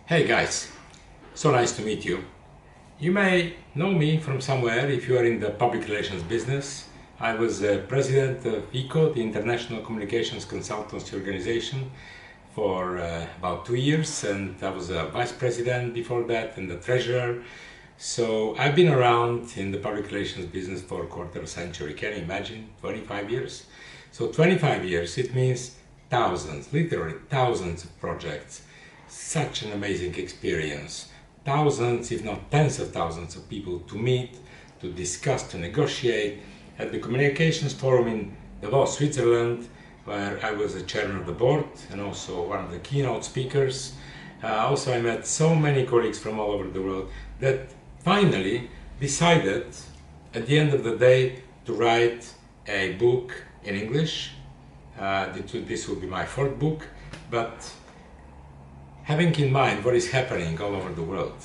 Hey guys, so nice to meet you. You may know me from somewhere if you are in the public relations business. I was president of ICO, the International Communications Consultancy Organization, for about 2 years, and I was a vice president before that and the treasurer. So I've been around in the public relations business for a quarter century. Can you imagine? 25 years. So 25 years, it means thousands, literally thousands of projects. Such an amazing experience. Thousands, if not tens of thousands of people to meet, to discuss, to negotiate. At the Communications Forum in Davos, Switzerland, where I was the chairman of the board and also one of the keynote speakers. Also, I met so many colleagues from all over the world that finally decided at the end of the day to write a book in English. This will be my fourth book, but having in mind what is happening all over the world,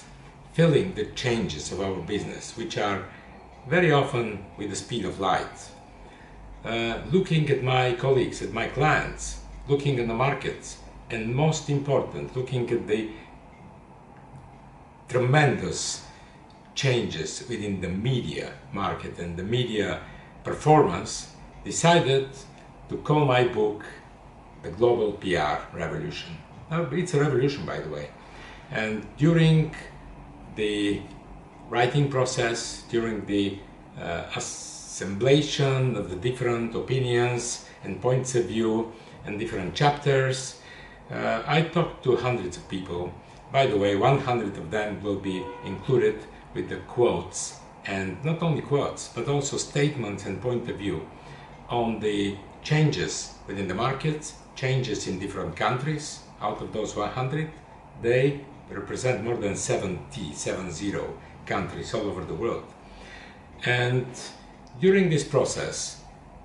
feeling the changes of our business, which are very often with the speed of light, looking at my colleagues, at my clients, looking at the markets, and most important, looking at the tremendous changes within the media market and the media performance, decided to call my book The Global PR Revolution. Now, it's a revolution, by the way. And during the writing process, during the assemblation of the different opinions and points of view and different chapters, I talked to hundreds of people. By the way, 100 of them will be included with the quotes, and not only quotes, but also statements and point of view on the changes within the market, changes in different countries. Out of those 100, they represent more than 70 countries all over the world. And during this process,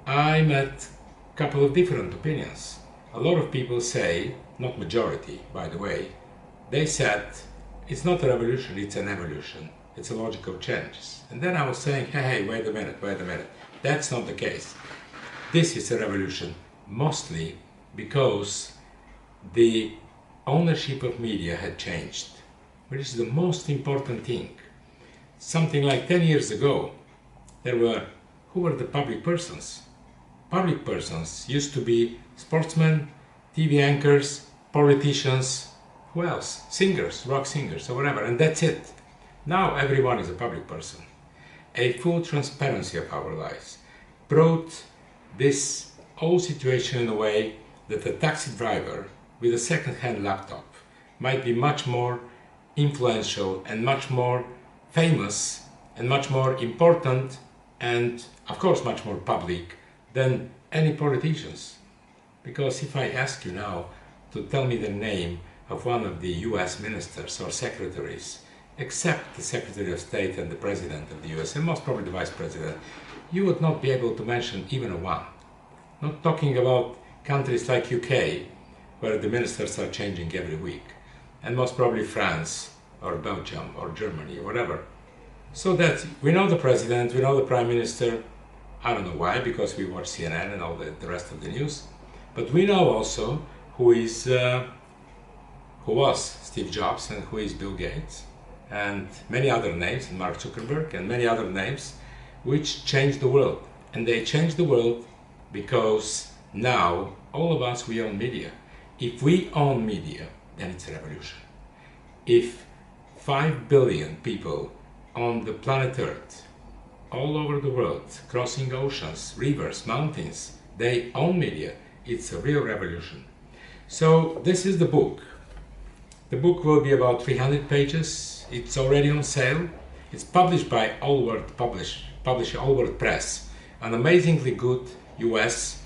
I met a couple of different opinions. A lot of people say, not majority, by the way, they said, it's not a revolution, it's an evolution. It's a logical change. And then I was saying, hey, wait a minute. That's not the case. This is a revolution, mostly because the ownership of media had changed, which is the most important thing. Something like 10 years ago, who were the public persons? Public persons used to be sportsmen, TV anchors, politicians, who else? Singers, rock singers, or whatever, and that's it. Now everyone is a public person. A full transparency of our lives brought this whole situation in a way that a taxi driver with a second-hand laptop might be much more influential and much more famous and much more important and, of course, much more public than any politicians. Because if I ask you now to tell me the name of one of the US ministers or secretaries, except the Secretary of State and the President of the US, and most probably the Vice President, you would not be able to mention even a one. Not talking about countries like UK, where the ministers are changing every week, and most probably France, or Belgium, or Germany, or whatever. So that we know the President, we know the Prime Minister. I don't know why, because we watch CNN and all the rest of the news. But we know also who was Steve Jobs and who is Bill Gates, and many other names, and Mark Zuckerberg, and many other names, which changed the world. And they changed the world because now all of us, we own media. If we own media, then it's a revolution. If 5 billion people on the planet Earth, all over the world, crossing oceans, rivers, mountains, they own media, it's a real revolution. So this is the book. The book will be about 300 pages. It's already on sale. It's published by Allword Press, an amazingly good US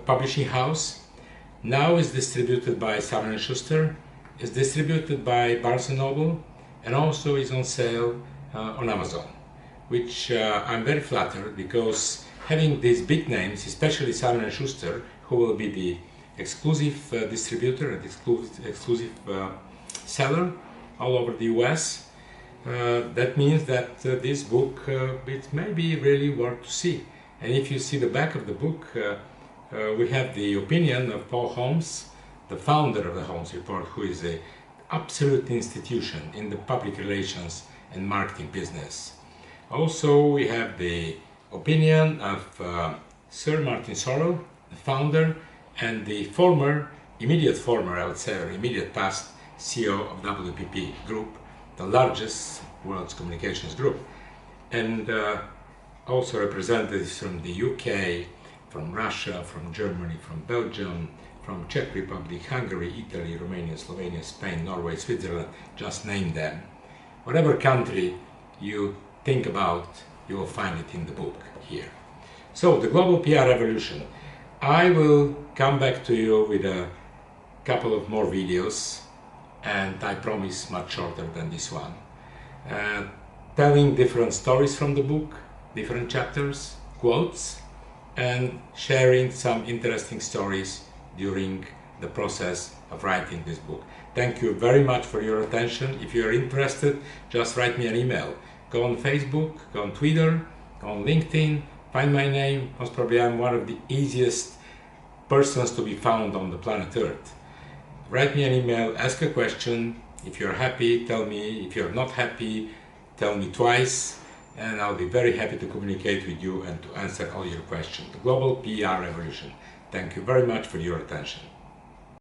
publishing house. Now is distributed by Simon & Schuster, is distributed by Barnes & Noble, and also is on sale on Amazon, which I'm very flattered, because having these big names, especially Simon & Schuster, who will be the exclusive distributor and exclusive seller all over the US, that means that this book it may be really worth to see. And if you see the back of the book, we have the opinion of Paul Holmes, the founder of the Holmes Report, who is an absolute institution in the public relations and marketing business. Also, we have the opinion of Sir Martin Sorrell, the founder and the immediate former, I would say, or immediate past CEO of WPP Group, the largest world's communications group, and also representatives from the UK, from Russia, from Germany, from Belgium, from Czech Republic, Hungary, Italy, Romania, Slovenia, Spain, Norway, Switzerland, just name them. Whatever country you think about, you will find it in the book here. So, the global PR revolution. I will come back to you with a couple of more videos, and I promise much shorter than this one. Telling different stories from the book, different chapters, quotes, and sharing some interesting stories during the process of writing this book. Thank you very much for your attention. If you are interested, just write me an email. Go on Facebook, go on Twitter, go on LinkedIn, find my name. Most probably I'm one of the easiest persons to be found on the planet Earth. Write me an email, ask a question. If you're happy, tell me. If you're not happy, tell me twice, and I'll be very happy to communicate with you and to answer all your questions. The Global PR Revolution. Thank you very much for your attention.